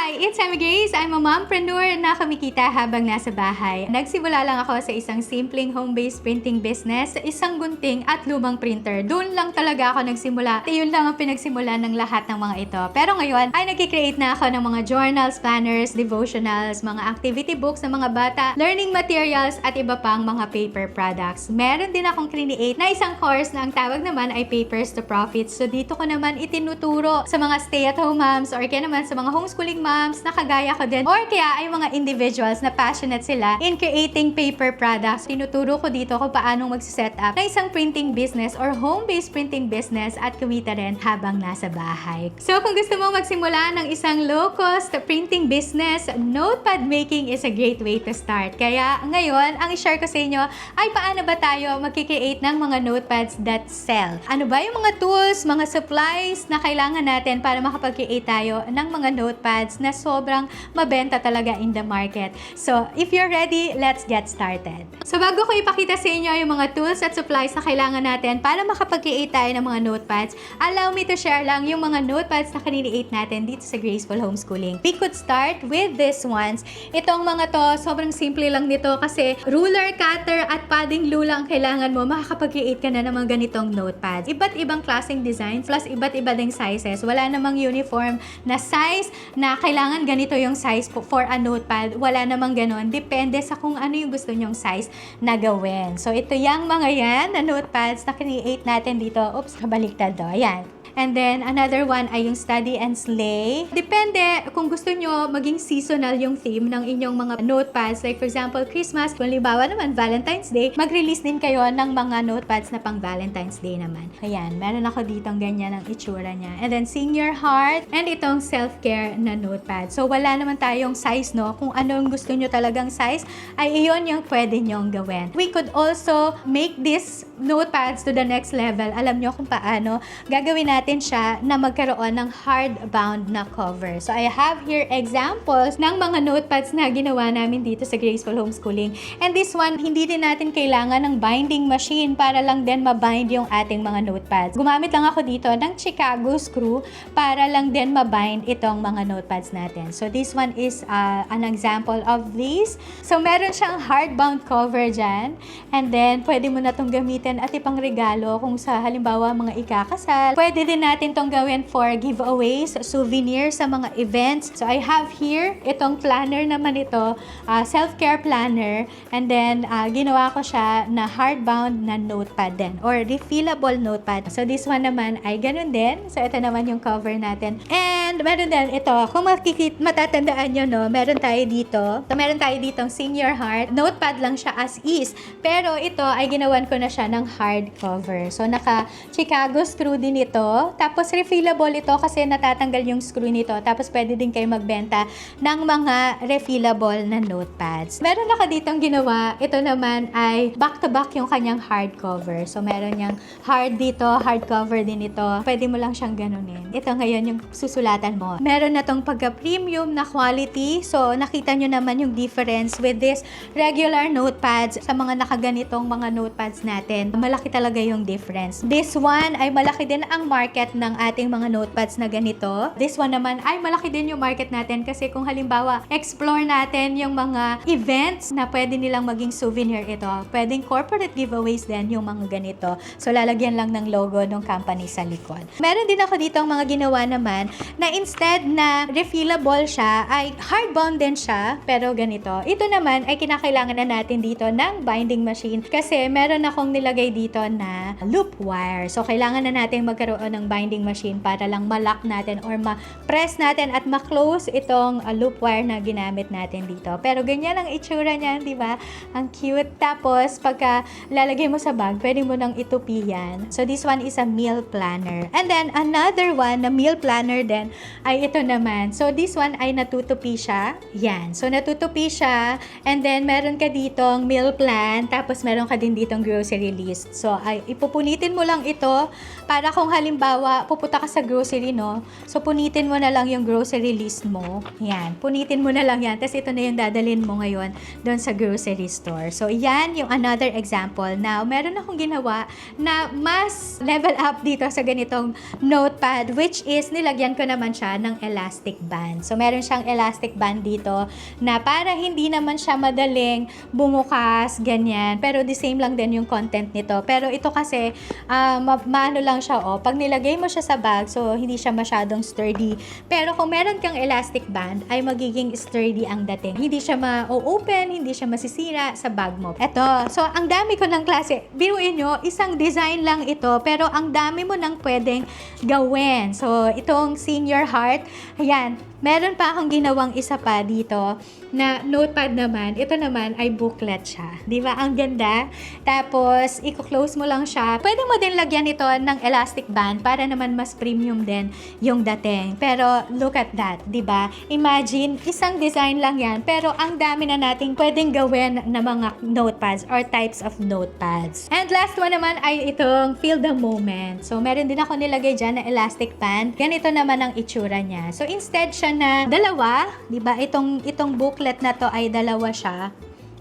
Hi! It's Emmy Grace. I'm a mompreneur na kumikita habang nasa bahay. Nagsimula lang ako sa isang simpleng home-based printing business, isang gunting at lumang printer. Doon lang talaga ako nagsimula. At yun lang ang pinagsimula ng lahat ng mga ito. Pero ngayon ay nagkikreate na ako ng mga journals, planners, devotionals, mga activity books ng mga bata, learning materials at iba pang mga paper products. Meron din akong create na isang course na ang tawag naman ay Papers to Profits. So dito ko naman itinuturo sa mga stay-at-home moms or kaya naman sa mga homeschooling moms na kagaya ko din or kaya ay mga individuals na passionate sila in creating paper products. Tinuturo ko dito kung paano mag-set up na isang printing business or home-based printing business at kumita rin habang nasa bahay. So kung gusto mong magsimula ng isang low-cost printing business, notepad making is a great way to start. Kaya ngayon, ang i-share ko sa inyo ay paano ba tayo mag-create ng mga notepads that sell. Ano ba yung mga tools, mga supplies na kailangan natin para makapag-create tayo ng mga notepads na sobrang mabenta talaga in the market. So, if you're ready, let's get started. So, bago ko ipakita sa inyo yung mga tools at supplies na kailangan natin para makapag-create tayo ng mga notepads, allow me to share lang yung mga notepads na kaniliate natin dito sa Graceful Homeschooling. We could start with these ones. Itong mga to, sobrang simple lang nito kasi ruler, cutter, at padding glue lang kailangan mo, makakapag-create ka na ng mga ganitong notepads. Iba't ibang klaseng designs plus iba't iba ding sizes. Wala namang uniform na size na kailangan ganito yung size for a notepad. Wala namang ganon. Depende sa kung ano yung gusto nyong size na gawin. So, ito yung mga yan na notepads na create natin dito. Oops, kabaliktad to. Ayan. And then, another one ay yung Study and Slay. Depende kung gusto nyo maging seasonal yung theme ng inyong mga notepads. Like, for example, Christmas. Kung halimbawa naman, Valentine's Day, mag-release din kayo ng mga notepads na pang Valentine's Day naman. Ayan, meron ako ditong ganyan ang itsura niya. And then, Senior Heart. And itong self-care na notepad. So, wala naman tayong size, no? Kung anong gusto nyo talagang size, ay iyon yung pwede nyong gawin. We could also make these notepads to the next level. Alam nyo kung paano. Gagawin natin siya na magkaroon ng hardbound na cover. So, I have here examples ng mga notepads na ginawa namin dito sa Graceful Homeschooling. And this one, hindi din natin kailangan ng binding machine para lang din mabind yung ating mga notepads. Gumamit lang ako dito ng Chicago screw para lang din mabind itong mga notepads natin. So, this one is an example of this. So, meron siyang hardbound cover dyan. And then, pwede mo na itong gamitin at ipang regalo kung sa halimbawa mga ikakasal. Pwede din natin tong gawin for giveaways, souvenirs sa mga events. So, I have here, itong planner naman ito, self-care planner. And then, ginawa ko siya na hardbound na notepad din or refillable notepad. So, this one naman ay ganun din. So, ito naman yung cover natin. And, meron din ito. Kung matatandaan nyo, no, meron tayo dito. So, meron tayo ditong Senior Heart. Notepad lang siya as is. Pero, ito ay ginawan ko na siya ng hardcover. So, naka-Chicago screw din ito. Tapos, refillable ito kasi natatanggal yung screw nito. Tapos, pwede din kayo magbenta ng mga refillable na notepads. Meron ako ditong ginawa. Ito naman ay back-to-back yung kanyang hardcover. So, meron niyang hard dito, hardcover din ito. Pwede mo lang siyang ganunin. Ito ngayon yung susulatan mo. Meron na tong pagka-premium na quality. So, nakita nyo naman yung difference with this regular notepads sa mga nakaganitong mga notepads natin. Malaki talaga yung difference. This one ay malaki din ang market ng ating mga notepads na ganito. This one naman ay malaki din yung market natin kasi kung halimbawa explore natin yung mga events na pwede nilang maging souvenir ito. Pwedeng corporate giveaways din yung mga ganito. So lalagyan lang ng logo ng company sa likod. Meron din ako dito ang mga ginawa naman na instead na refillable siya ay hardbound din siya pero ganito. Ito naman ay kinakailangan na natin dito ng binding machine kasi meron akong nilagay dito na loop wire. So kailangan na natin magkaroon ng binding machine para lang ma-lock natin or ma-press natin at ma-close itong loop wire na ginamit natin dito. Pero ganyan ang itsura niyan, di ba? Ang cute. Tapos, pagka lalagay mo sa bag, pwede mo nang itupi yan. So, this one is a meal planner. And then, another one na meal planner din ay ito naman. So, this one ay natutupi siya. Yan. So, natutupi siya. And then, meron ka ditong meal plan. Tapos, meron ka din ditong grocery list. So, ay ipupunitin mo lang ito para kung halimbawa halimbawa, pupunta ka sa grocery, no? So, punitin mo na lang yung grocery list mo. Yan, punitin mo na lang yan. Tapos, ito na yung dadalhin mo ngayon doon sa grocery store. So, yan yung another example. Now, meron akong ginawa na mas level up dito sa ganitong notepad, which is, nilagyan ko naman siya ng elastic band. So, meron siyang elastic band dito na para hindi naman siya madaling bumukas, ganyan. Pero, the same lang din yung content nito. Pero, ito kasi, maano lang siya, pag nilagay mo siya sa bag, so hindi siya masyadong sturdy. Pero kung meron kang elastic band, ay magiging sturdy ang dating. Hindi siya ma-open, hindi siya masisira sa bag mo. Eto, so ang dami ko ng klase. Biruin nyo, isang design lang ito, pero ang dami mo nang pwedeng gawin. So, itong senior heart, ayan, meron pa akong ginawang isa pa dito na notepad naman. Ito naman ay booklet siya. Di ba? Ang ganda. Tapos, i-close mo lang siya. Pwede mo din lagyan ito ng elastic band para naman mas premium din yung dating. Pero, look at that. Di ba? Imagine, isang design lang yan. Pero, ang dami na nating pwedeng gawin na mga notepads or types of notepads. And last one naman ay itong Feel the Moment. So, meron din ako nilagay dyan na elastic band. Ganito naman ang itsura niya. So, instead siya na dalawa, 'di ba? Itong booklet na 'to ay dalawa siya.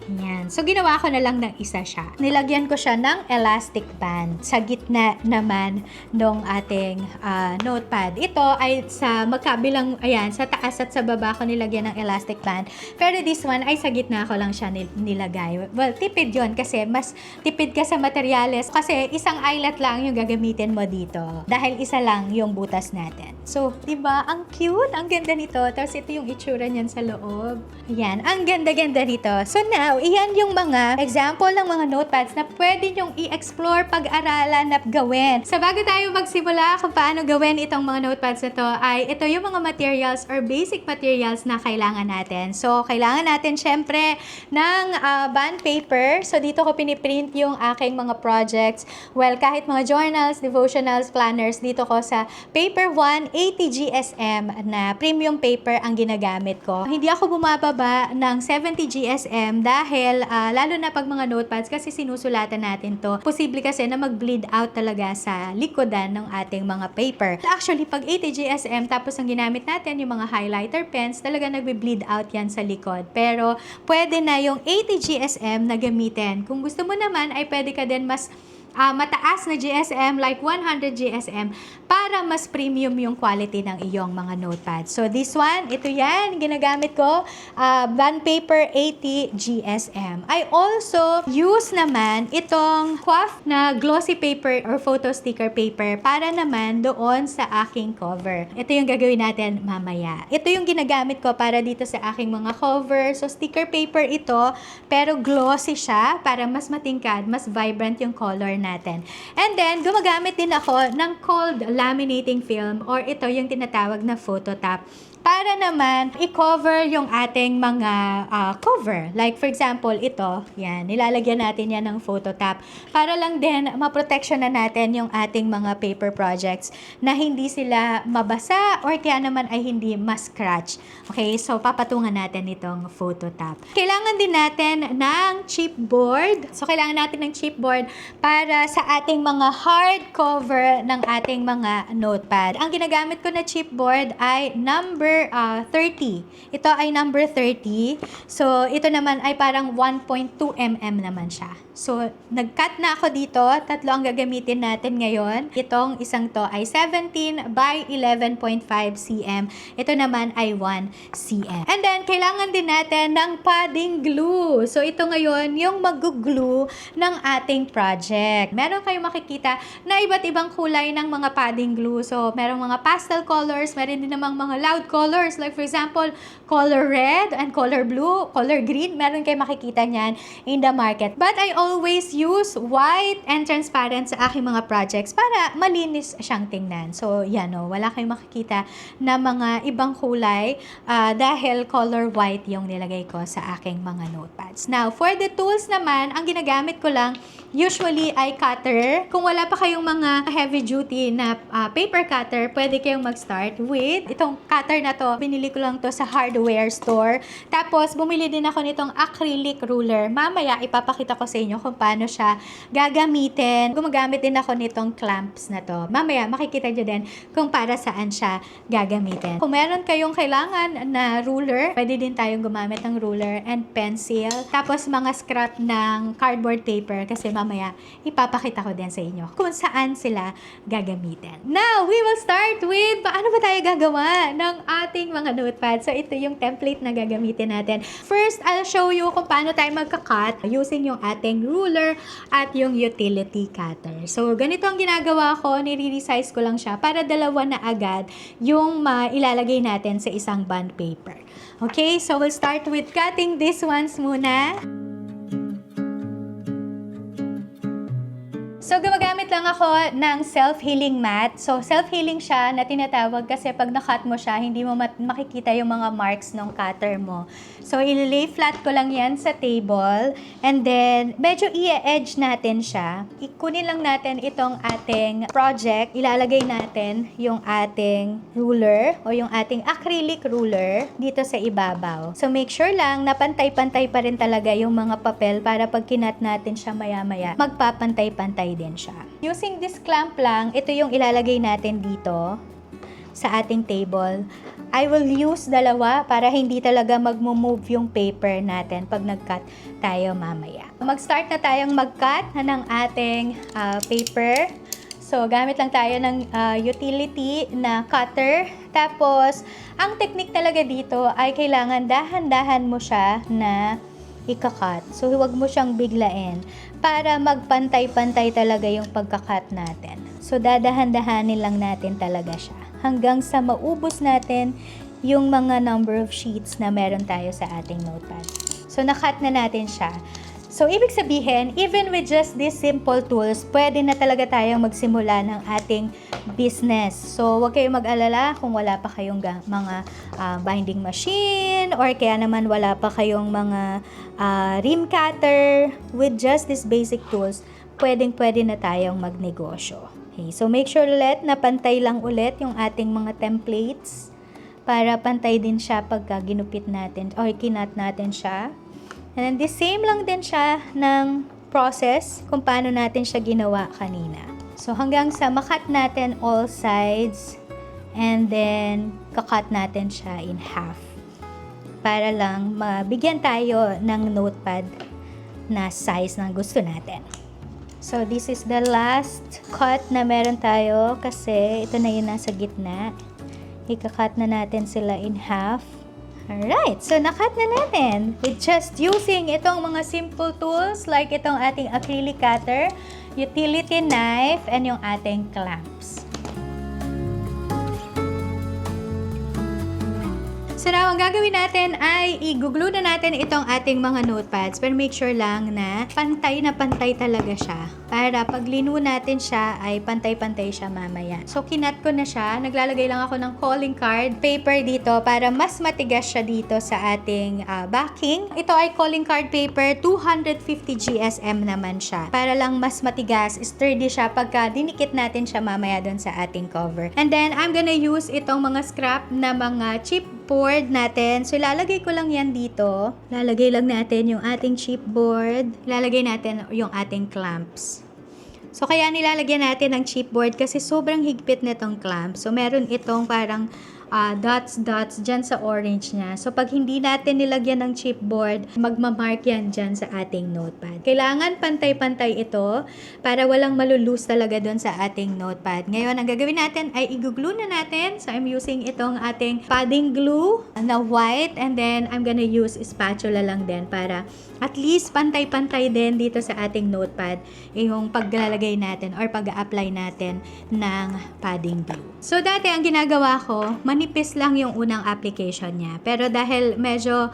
Yan. So, ginawa ko na lang ng isa siya. Nilagyan ko siya ng elastic band sa gitna naman ng ating notepad. Ito ay sa magkabilang, ayan, sa taas at sa baba ko nilagyan ng elastic band. Pero this one ay sa gitna ko lang siya nilagay. Well, tipid yon kasi mas tipid ka sa materyales kasi isang eyelet lang yung gagamitin mo dito. Dahil isa lang yung butas natin. So, diba? Ang cute. Ang ganda nito. Tapos ito yung itsura niyan sa loob. Ayan. Ang ganda-ganda nito. So now, iyan yung mga example ng mga notepads na pwede nyong i-explore, pag-aralan at gawin. So, bago tayo magsimula kung paano gawin itong mga notepads na to, ay ito yung mga materials or basic materials na kailangan natin. So, kailangan natin syempre ng bond paper. So, dito ko piniprint yung aking mga projects. Well, kahit mga journals, devotionals, planners, dito ko sa paper 1, 80 GSM na premium paper ang ginagamit ko. Hindi ako bumababa ng 70 GSM dahil lalo na pag mga notepads kasi sinusulatan natin to. Posible kasi na mag-bleed out talaga sa likodan ng ating mga paper. Actually, pag 80 GSM tapos ang ginamit natin yung mga highlighter pens, talaga nagbe-bleed out yan sa likod. Pero pwede na yung 80 GSM na gamitin. Kung gusto mo naman ay pwede ka din mas mataas na GSM like 100 GSM para mas premium yung quality ng iyong mga notepad. So this one, ito yan, ginagamit ko, bond paper 80 GSM. I also use naman itong QUAF na glossy paper or photo sticker paper para naman doon sa aking cover. Ito yung gagawin natin mamaya. Ito yung ginagamit ko para dito sa aking mga cover. So sticker paper ito, pero glossy siya para mas matingkad, mas vibrant yung color natin. And then, gumagamit din ako ng cold laminating film or ito yung tinatawag na phototop para naman i-cover yung ating mga cover. Like for example, ito, yan, nilalagyan natin yan ng phototop para lang din maprotection na natin yung ating mga paper projects na hindi sila mabasa or kaya naman ay hindi ma-scratch. Okay, so papatungan natin itong phototop. Kailangan din natin ng chipboard. So kailangan natin ng chipboard para sa ating mga hardcover ng ating mga notepad. Ang ginagamit ko na chipboard ay number 30. Ito ay number 30. So, ito naman ay parang 1.2 mm naman siya. So, nag-cut na ako dito. Tatlo ang gagamitin natin ngayon. Itong isang to ay 17 by 11.5 cm. Ito naman ay 1 cm. And then, kailangan din natin ng padding glue. So, ito ngayon yung mag-glue ng ating project. Meron kayong makikita na iba't ibang kulay ng mga padding glue. So, merong mga pastel colors, meron din namang mga loud colors. Like for example, color red and color blue, color green. Meron kayong makikita niyan in the market. But I always use white and transparent sa aking mga projects para malinis siyang tingnan. So, yan o. Wala kayong makikita na mga ibang kulay dahil color white yung nilagay ko sa aking mga notepads. Now, for the tools naman, ang ginagamit ko lang usually ay cutter. Kung wala pa kayong mga heavy duty na paper cutter, pwede kayong mag-start with itong cutter na to. Binili ko lang to sa hardware store. Tapos, bumili din ako nitong acrylic ruler. Mamaya, ipapakita ko sa inyo kung paano siya gagamitin. Gumagamit din ako nitong clamps na to. Mamaya, makikita nyo din kung para saan siya gagamitin. Kung meron kayong kailangan na ruler, pwede din tayong gumamit ng ruler and pencil. Tapos, mga scrap ng cardboard paper kasi mamaya ipapakita ko din sa inyo kung saan sila gagamitin. Now, we will start with paano ba tayo gagawa ng ating mga notepad. So, ito yung template na gagamitin natin. First, I'll show you kung paano tayo magka-cut using yung ating ruler at yung utility cutter. So, ganito ang ginagawa ko. Nire-resize ko lang siya para dalawa na agad yung ilalagay natin sa isang bond paper. Okay, so we'll start with cutting these ones muna. So, gumagamit lang ako ng self-healing mat. So, self-healing siya na tinatawag kasi pag nakat mo siya, hindi mo makikita yung mga marks ng cutter mo. So, ililay flat ko lang yan sa table. And then, medyo i-edge natin siya. Ikunin lang natin itong ating project. Ilalagay natin yung ating ruler o yung ating acrylic ruler dito sa ibabaw. So, make sure lang na pantay-pantay pa rin talaga yung mga papel para pag kinat natin siya maya-maya, magpapantay-pantay din siya. Using this clamp lang, ito yung ilalagay natin dito sa ating table. I will use dalawa para hindi talaga magmo-move yung paper natin pag nag-cut tayo mamaya. Mag-start na tayong mag-cut ng ating paper. So, gamit lang tayo ng utility na cutter. Tapos, ang technique talaga dito ay kailangan dahan-dahan mo siya na ika-cut. So, huwag mo siyang biglain para magpantay-pantay talaga yung pagka-cut natin. So, dadahan-dahanin lang natin talaga siya hanggang sa maubos natin yung mga number of sheets na meron tayo sa ating notepad. So, na-cut na natin siya. So, ibig sabihin, even with just these simple tools, pwede na talaga tayong magsimula ng ating business. So, huwag kayong mag-alala kung wala pa kayong mga binding machine or kaya naman wala pa kayong mga rim cutter. With just these basic tools, pwedeng-pwede na tayong magnegosyo. Okay, so, make sure ulit na pantay lang ulit yung ating mga templates para pantay din siya pagka ginupit natin or kinat natin siya. And then, the same lang din siya ng process kung paano natin siya ginawa kanina. So, hanggang sa makat natin all sides and then kakat natin siya in half para lang mabigyan tayo ng notepad na size na gusto natin. So, this is the last cut na meron tayo kasi ito na yung nasa gitna. Ika-cut na natin sila in half. Alright, so nakat na natin with just using itong mga simple tools like itong ating acrylic cutter, utility knife, and yung ating clamps. So now, ang gagawin natin ay i-glue na natin itong ating mga notepads pero make sure lang na pantay talaga siya para pag linu natin siya ay pantay-pantay siya mamaya. So, kinat ko na siya. Naglalagay lang ako ng calling card paper dito para mas matigas siya dito sa ating backing. Ito ay calling card paper, 250 GSM naman siya. Para lang mas matigas, sturdy siya pagka dinikit natin siya mamaya doon sa ating cover. And then, I'm gonna use itong mga scrap na mga chipboard natin. So, ilalagay ko lang yan dito. Lalagay lang natin yung ating chipboard. Ilalagay natin yung ating clamps. So, kaya nilalagyan natin ng chipboard kasi sobrang higpit nitong clamp. So, meron itong parang dots dyan sa orange niya. So, pag hindi natin nilagyan ng chipboard, magmamark yan dyan sa ating notepad. Kailangan pantay-pantay ito para walang malulose talaga doon sa ating notepad. Ngayon, ang gagawin natin ay i-glue na natin. So, I'm using itong ating padding glue na white and then I'm gonna use spatula lang din para at least pantay-pantay din dito sa ating notepad yung paglalagay natin or pag-apply natin ng padding glue. So, dati ang ginagawa ko, manipis lang yung unang application niya. Pero dahil medyo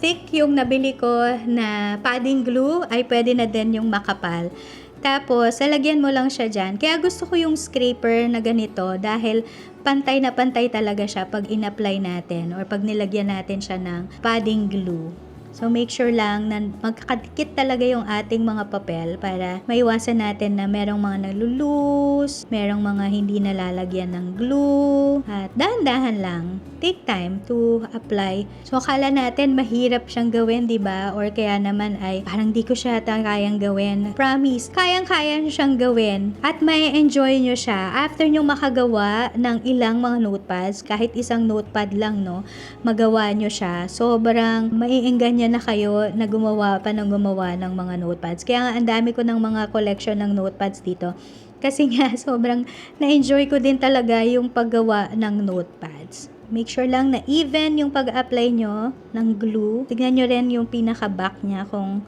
thick yung nabili ko na padding glue, ay pwede na din yung makapal. Tapos, lalagyan mo lang siya dyan. Kaya gusto ko yung scraper na ganito dahil pantay na pantay talaga siya pag in-apply natin or pag nilagyan natin siya ng padding glue. So, make sure lang na magkakadikit talaga yung ating mga papel para maiwasan natin na merong mga nalulus, merong mga hindi nalalagyan ng glue, at dahan-dahan lang. Take time to apply. So, akala natin mahirap siyang gawin, di ba? Or kaya naman ay parang di ko siya kayang gawin. Promise, kayang-kaya nyo siyang gawin at may enjoy nyo siya after nyo makagawa ng ilang mga notepads, kahit isang notepad lang, no? Magawa nyo siya. Sobrang maiinganyo na kayo na gumawa pa ng gumawa ng mga notepads. Kaya nga, ang dami ko ng mga collection ng notepads dito. Kasi nga, sobrang na-enjoy ko din talaga yung paggawa ng notepads. Make sure lang na even yung pag-apply nyo ng glue. Tignan nyo rin yung pinaka-back niya kung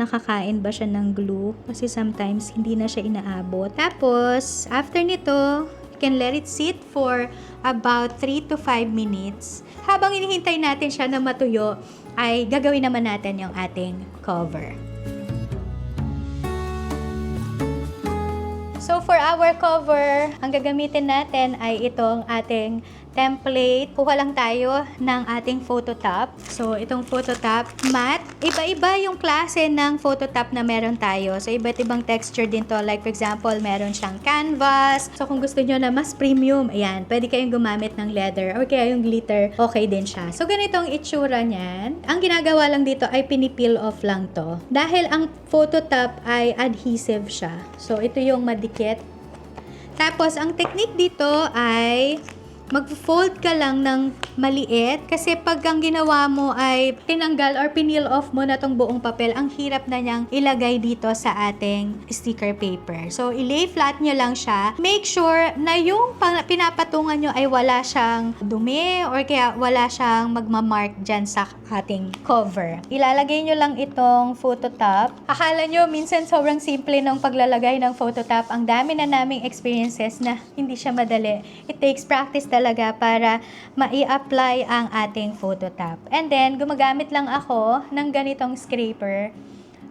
nakakain ba siya ng glue. Kasi sometimes hindi na siya inaabot. Tapos, after nito, you can let it sit for about 3 to 5 minutes. Habang hinihintay natin siya na matuyo, ay gagawin naman natin yung ating cover. So, for our cover, ang gagamitin natin ay itong ating template. Kuha lang tayo ng ating photo top. So, itong photo top, matte. Iba-iba yung klase ng photo top na meron tayo. So, iba't ibang texture din to. Like, for example, meron siyang canvas. So, kung gusto nyo na mas premium, ayan, pwede kayong gumamit ng leather or kaya yung glitter, okay din siya. So, ganitong itsura niyan. Ang ginagawa lang dito ay pinipeel off lang to. Dahil ang photo top ay adhesive siya. So, ito yung madikit. Tapos, ang technique dito ay mag-fold ka lang ng maliit kasi pag ang ginawa mo ay tinanggal or pineel off mo na tong buong papel, ang hirap na niyang ilagay dito sa ating sticker paper. So, i-lay flat nyo lang siya. Make sure na yung pinapatungan nyo ay wala siyang dumi or kaya wala siyang magmamark dyan sa ating cover. Ilalagay nyo lang itong photo top. Akala nyo, minsan sobrang simple ng paglalagay ng photo top. Ang dami na naming experiences na hindi siya madali. It takes practice talaga para mai-apply ang ating photo top. And then, gumagamit lang ako ng ganitong scraper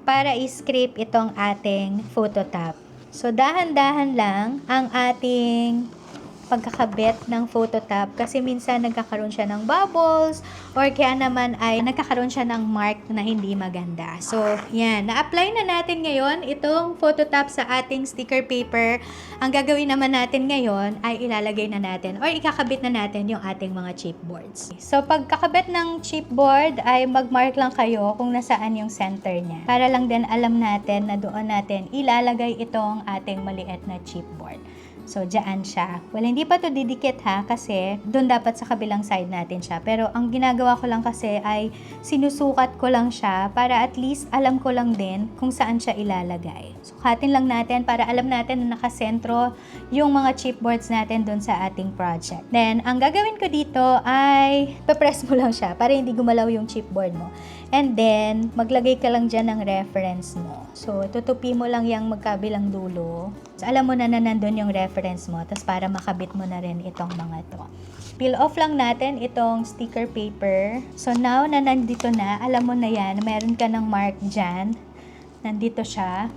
para i-scrape itong ating photo top. So, dahan-dahan lang ang ating pagkakabit ng photo top kasi minsan nagkakaroon siya ng bubbles or kaya naman ay nagkakaroon siya ng mark na hindi maganda. So, yan. Na-apply na natin ngayon itong photo top sa ating sticker paper. Ang gagawin naman natin ngayon ay ilalagay na natin or ikakabit na natin yung ating mga chipboards. So, pagkakabit ng chipboard ay mag-mark lang kayo kung nasaan yung center niya. Para lang din alam natin na doon natin ilalagay itong ating maliit na chipboard. So, dyan siya. Well, hindi pa to didikit ha, kasi doon dapat sa kabilang side natin siya. Pero, ang ginagawa ko lang kasi ay sinusukat ko lang siya para at least alam ko lang din kung saan siya ilalagay. Sukatin lang natin para alam natin na nakasentro yung mga chipboards natin doon sa ating project. Then, ang gagawin ko dito ay papress mo lang siya para hindi gumalaw yung chipboard mo. And then, maglagay ka lang dyan ng reference mo. So, tutupi mo lang yung magkabilang dulo. So, alam mo na nandun yung reference mo. Tapos, para makabit mo na rin itong mga to. Peel off lang natin itong sticker paper. So, now na nandito na, alam mo na yan, meron ka ng mark dyan. Nandito siya.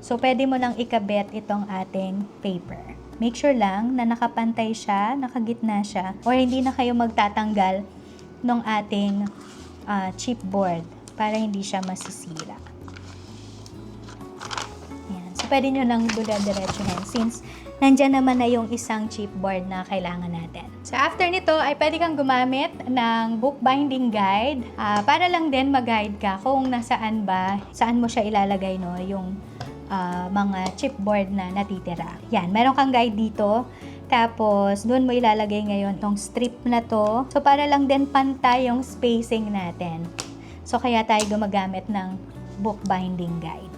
So, pwede mo nang ikabit itong ating paper. Make sure lang na nakapantay siya, nakagitna siya, or hindi na kayo magtatanggal ng ating chipboard para hindi siya masisira. Yan. So, pwede nyo nang dula-diretsuhin since nandyan naman na yung isang chipboard na kailangan natin. So, after nito ay pwede kang gumamit ng bookbinding guide para lang din mag-guide ka kung nasaan ba, saan mo siya ilalagay, no, yung mga chipboard na natitira. Yan, meron kang guide dito. Tapos, doon mo ilalagay ngayon tong strip na to. So, para lang din pantay yung spacing natin. So, kaya tayo gumagamit ng bookbinding guide.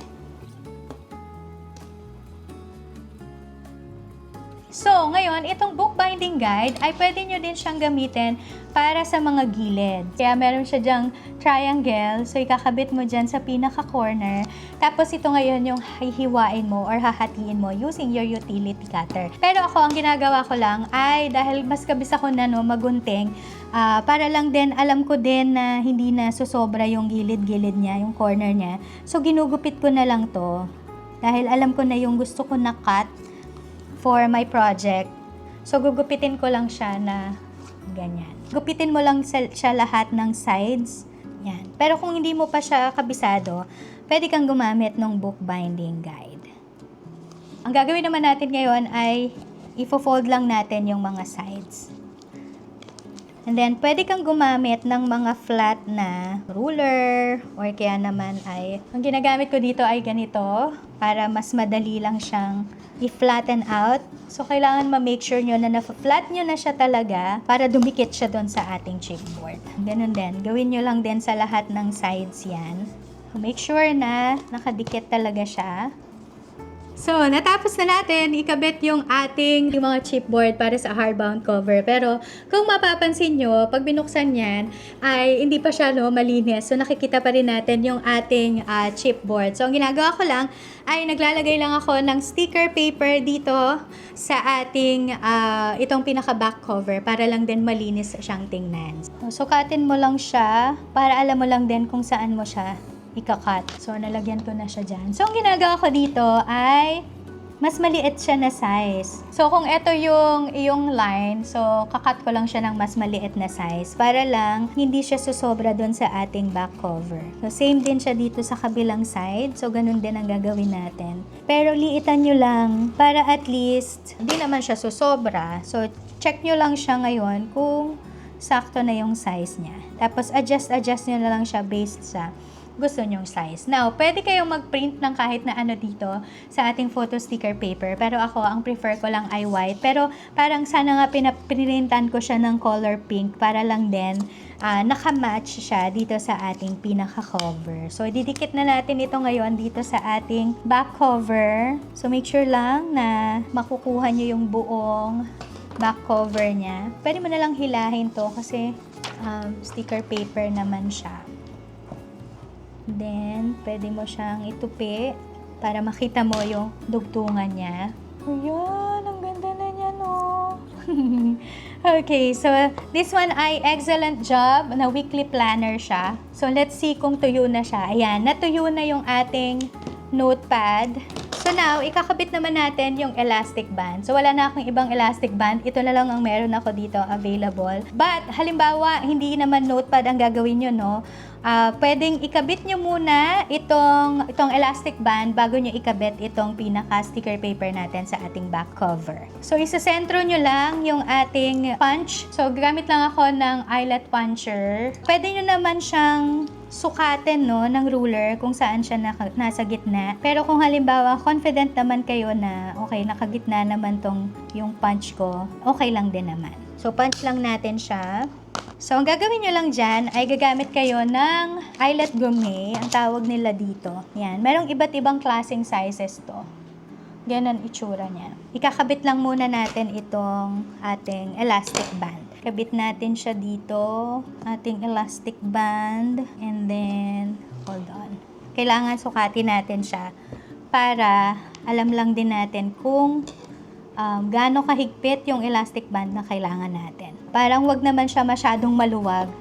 So, ngayon, itong bookbinding guide ay pwede nyo din siyang gamitin para sa mga gilid. Kaya meron siya dyang triangle. So, ikakabit mo dyan sa pinaka-corner. Tapos, ito ngayon yung hihiwain mo or hahatiin mo using your utility cutter. Pero ako, ang ginagawa ko lang ay dahil mas kabis ako na magunting, para lang din, alam ko din na hindi na susobra yung gilid-gilid niya, yung corner niya. So, ginugupit ko na lang to. Dahil alam ko na yung gusto ko na cut for my project. So, gugupitin ko lang siya na ganyan. Gupitin mo lang siya lahat ng sides. Yan. Pero kung hindi mo pa siya kabisado, pwede kang gumamit ng bookbinding guide. Ang gagawin naman natin ngayon ay ifo-fold lang natin yung mga sides. And then, pwede kang gumamit ng mga flat na ruler or kaya naman ay, ang ginagamit ko dito ay ganito para mas madali lang siyang i-flatten out. So, kailangan ma-make sure nyo na na-flat nyo na siya talaga para dumikit siya doon sa ating chipboard. Ganun din. Gawin nyo lang din sa lahat ng sides yan. So, make sure na nakadikit talaga siya. So, natapos na natin ikabit yung mga chipboard para sa hardbound cover. Pero, kung mapapansin nyo, pag binuksan yan, ay hindi pa siya malinis. So, nakikita pa rin natin yung ating chipboard. So, ang ginagawa ko lang ay naglalagay lang ako ng sticker paper dito sa ating itong pinaka-back cover para lang din malinis siyang tingnan. So, sukatin mo lang siya para alam mo lang din kung saan mo siya ikakat. So, nalagyan ko na siya dyan. So, ang ginagawa ko dito ay mas maliit siya na size. So, kung ito yung iyong line, so, kakat ko lang siya ng mas maliit na size para lang hindi siya susobra doon sa ating back cover. So, same din siya dito sa kabilang side. So, ganun din ang gagawin natin. Pero, liitan nyo lang para at least hindi naman siya susobra. So, check nyo lang siya ngayon kung sakto na yung size niya. Tapos, adjust nyo na lang siya based sa gusto nyong size. Now, pwede kayong mag-print ng kahit na ano dito sa ating photo sticker paper. Pero ako, ang prefer ko lang ay white. Pero parang sana nga pinaprintan ko siya ng color pink para lang din nakamatch siya dito sa ating pinaka-cover. So, didikit na natin ito ngayon dito sa ating back cover. So, make sure lang na makukuha nyo yung buong back cover niya. Pwede mo na lang hilahin to kasi sticker paper naman siya. Then, pwede mo siyang itupi para makita mo yung dugtungan niya. Ayan, ang ganda na niya, no? Okay, so this one ay excellent job na weekly planner siya. So, let's see kung tuyo na siya. Ayan, natuyo na yung ating notepad. So now, ikakabit naman natin yung elastic band. So wala na akong ibang elastic band. Ito na lang ang meron ako dito available. But, halimbawa, hindi naman notepad ang gagawin nyo, no? Pwedeng ikabit nyo muna itong elastic band bago nyo ikabit itong pinaka-sticker paper natin sa ating back cover. So, isasentro nyo lang yung ating punch. So, gamit lang ako ng eyelet puncher. Pwede nyo naman siyang sukatin, no, ng ruler kung saan siya nasa gitna. Pero kung halimbawa, confident naman kayo na, okay, nakagitna naman yung punch ko, okay lang din naman. So, punch lang natin siya. So, ang gagawin nyo lang dyan ay gagamit kayo ng eyelet gourmet, ang tawag nila dito. Yan, merong iba't ibang klaseng sizes to. Ganon itsura niya. Ikakabit lang muna natin itong ating elastic band. Kabit natin siya dito, ating elastic band, and then, hold on. Kailangan sukatin natin siya para alam lang din natin kung gaano kahigpit yung elastic band na kailangan natin. Parang wag naman siya masyadong maluwag,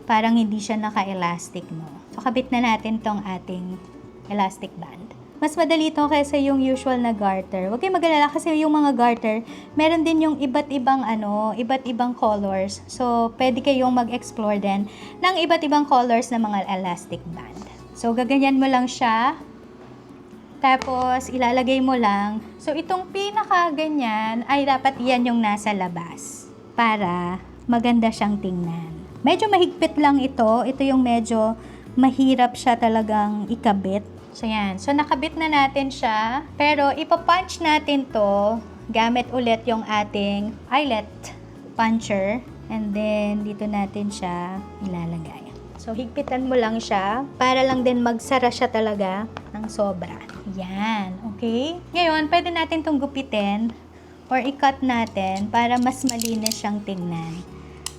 parang hindi siya naka-elastic, no? So, kabit na natin tong ating elastic band. Mas madali ito kaysa yung usual na garter. Huwag kayong mag-alala kasi yung mga garter, meron din yung iba't ibang colors. So, pwede kayong mag-explore din ng iba't ibang colors na mga elastic band. So, gaganyan mo lang siya. Tapos, ilalagay mo lang. So, itong pinaka-ganyan ay dapat iyan yung nasa labas para maganda siyang tingnan. Medyo mahigpit lang ito. Ito yung medyo mahirap siya talagang ikabit. So, yan. So, nakabit na natin siya. Pero, ipapunch natin to gamit ulit yung ating eyelet puncher. And then, dito natin siya ilalagay. So, higpitan mo lang siya para lang din magsara siya talaga ng sobra. Yan. Okay? Ngayon, pwede natin itong gupitin or i-cut natin para mas malinis siyang tingnan.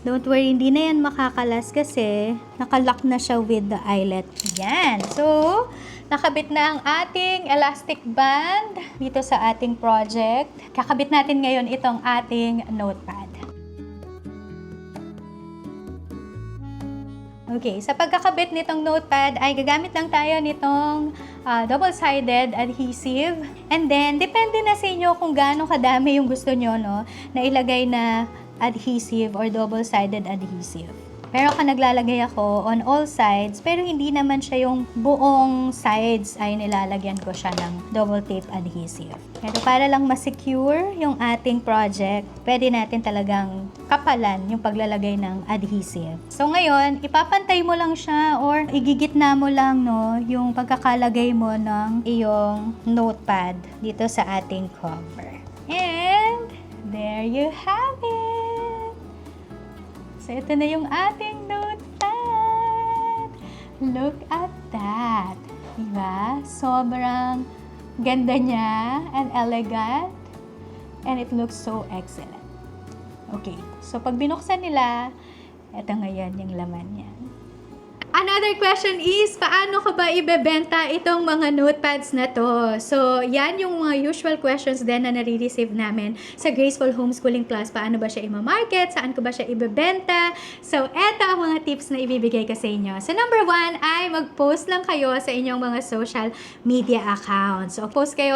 Don't worry, hindi na yan makakalas kasi nakalock na siya with the eyelet. Yan. So, nakabit na ang ating elastic band dito sa ating project. Kakabit natin ngayon itong ating notepad. Okay, sa pagkakabit nitong notepad ay gagamit lang tayo nitong double-sided adhesive. And then, depende na sa inyo kung gaano kadami yung gusto nyo, no, na ilagay na adhesive or double-sided adhesive. Pero kung naglalagay ako on all sides, pero hindi naman siya yung buong sides ay nilalagyan ko siya ng double tape adhesive. Pero para lang ma-secure yung ating project, pwede natin talagang kapalan yung paglalagay ng adhesive. So ngayon, ipapantay mo lang siya or igigitna mo lang no, yung pagkakalagay mo ng iyong notepad dito sa ating cover. And there you have it! So ito na yung ating notepad. Look at that! Diba? Sobrang ganda niya and elegant and it looks so excellent. Okay, so pag binuksan nila, ito ngayon yung laman niya. Another question is, paano ko ba ibebenta itong mga notepads na to? So, yan yung mga usual questions din na nare-receive namin sa Graceful Homeschooling Plus. Paano ba siya i-market? Saan ko ba siya ibebenta? So, eto ang mga tips na ibibigay ko sa inyo. So, number 1 ay mag-post lang kayo sa inyong mga social media accounts. So, post kayo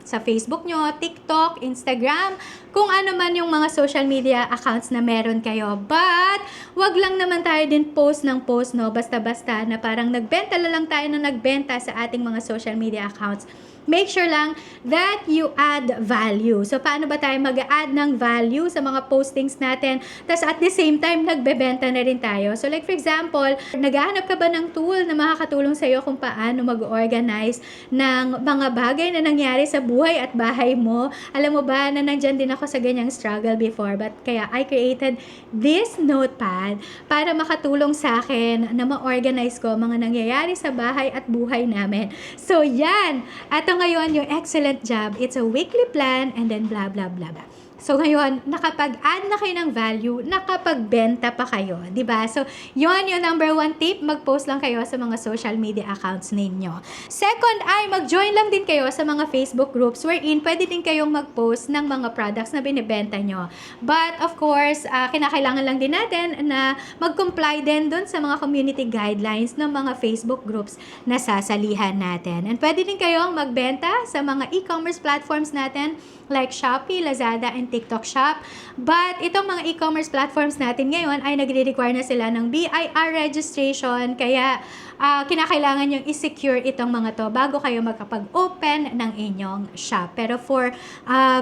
sa Facebook nyo, TikTok, Instagram, kung ano man yung mga social media accounts na meron kayo. But, wag lang naman tayo din post ng post, no? Basta-basta na parang nagbenta lang tayo na nagbenta sa ating mga social media accounts. Make sure lang that you add value. So, paano ba tayo mag-add ng value sa mga postings natin? Tapos, at the same time, nagbebenta na rin tayo. So, like for example, naghahanap ka ba ng tool na makakatulong sa'yo kung paano mag-organize ng mga bagay na nangyari sa buhay at bahay mo? Alam mo ba na nandyan din ako sa ganyang struggle before, but kaya I created this notepad para makatulong sa akin na ma-organize ko mga nangyayari sa bahay at buhay namin. So, yan! At ngayon, yung excellent job, it's a weekly plan and then blah, blah, blah, blah. So, ngayon, nakapag-add na kayo ng value, nakapagbenta pa kayo, di ba? So, yun yung number 1 tip, mag-post lang kayo sa mga social media accounts ninyo. Second ay, mag-join lang din kayo sa mga Facebook groups wherein pwede din kayong mag-post ng mga products na binibenta nyo. But, of course, kinakailangan lang din natin na mag-comply din dun sa mga community guidelines ng mga Facebook groups na sasalihan natin. And pwede din kayong magbenta sa mga e-commerce platforms natin like Shopee, Lazada, and TikTok Shop. But itong mga e-commerce platforms natin ngayon ay nagre-require na sila ng BIR registration. Kaya kinakailangan yung i-secure itong mga to bago kayo magkapag-open ng inyong shop. Pero for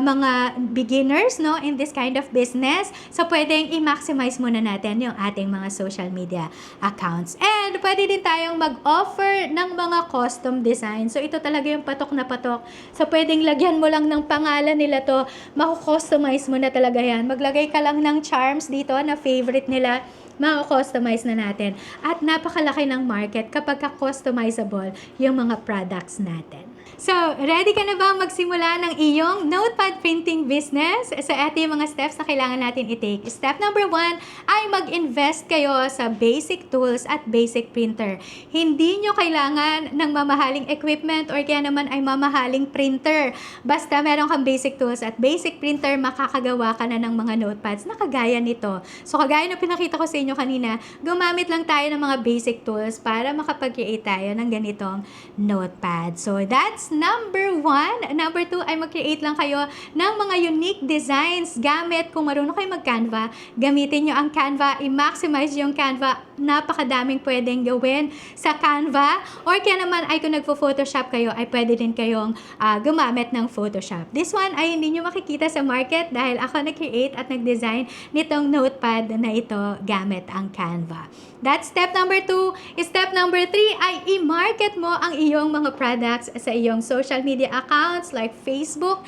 mga beginners no, in this kind of business, so pwedeng i-maximize muna natin yung ating mga social media accounts. And pwede din tayong mag-offer ng mga custom design. So ito talaga yung patok na patok. So pwedeng lagyan mo lang ng pangalan nila to, mako-customize mo na talaga yan. Maglagay ka lang ng charms dito na favorite nila, mako-customize na natin. At napakalaki ng market kapag ka-customizable yung mga products natin. So, ready ka na ba magsimula ng iyong notepad printing business? So, ito yung mga steps na kailangan natin i-take. Step number 1 ay mag-invest kayo sa basic tools at basic printer. Hindi nyo kailangan ng mamahaling equipment or kaya naman ay mamahaling printer. Basta meron kang basic tools at basic printer, makakagawa ka na ng mga notepads na kagaya nito. So, kagaya na pinakita ko sa inyo kanina, gumamit lang tayo ng mga basic tools para makapag-create tayo ng ganitong notepad. So, that's number 1. Number 2 ay mag-create lang kayo ng mga unique designs gamit, kung marunong kayo mag-Canva, gamitin nyo ang Canva, i-maximize yung Canva. Napakadaming pwedeng gawin sa Canva. Or kaya naman ay kung nagpo-Photoshop kayo, ay pwede din kayong gumamit ng Photoshop. This one ay hindi nyo makikita sa market dahil ako nag-create at nag-design nitong notepad na ito gamit ang Canva. That's step number 2. Step number 3 ay i-market mo ang iyong mga products sa iyong social media accounts like Facebook,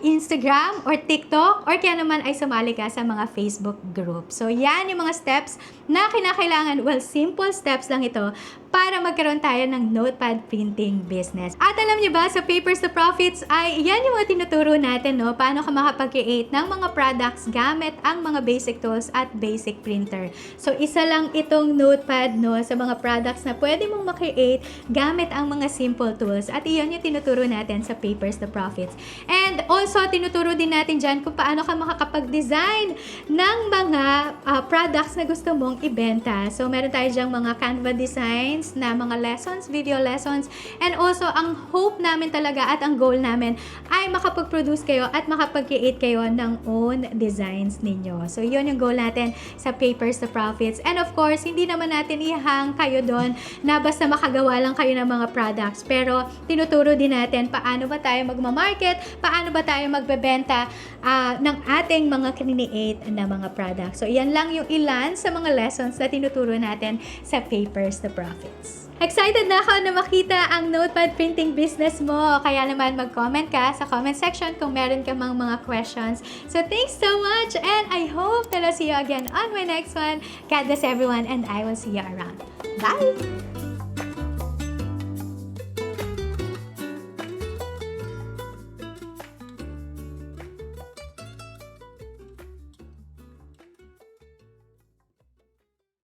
Instagram, or TikTok, or kaya naman ay sumali ka sa mga Facebook group. So, yan yung mga steps na kinakailangan. Well, simple steps lang ito para magkaroon tayo ng notepad printing business. At alam niyo ba, sa Papers to Profits ay yan yung mga tinuturo natin, no? Paano ka makapag-create ng mga products gamit ang mga basic tools at basic printer. So, isa lang itong notepad, no, sa mga products na pwede mong makreate gamit ang mga simple tools. At iyon yung tinuturo natin sa Papers to Profits. And And also, tinuturo din natin dyan kung paano ka makakapag-design ng mga products na gusto mong ibenta. So, meron tayo dyang mga Canva designs na mga lessons, video lessons. And also, ang hope namin talaga at ang goal namin ay makapag-produce kayo at makapag-create kayo ng own designs ninyo. So, yun yung goal natin sa Papers to Profits. And of course, hindi naman natin ihang kayo doon na basta makagawa lang kayo ng mga products. Pero, tinuturo din natin paano ba tayo magmamarket, paano ba tayo magbebenta ng ating mga create na mga products. So, iyan lang yung ilan sa mga lessons na tinuturo natin sa Papers to Profits. Excited na ako na makita ang notepad printing business mo. Kaya naman mag-comment ka sa comment section kung meron ka mang mga questions. So, thanks so much and I hope that I'll see you again on my next one. God bless everyone and I will see you around. Bye!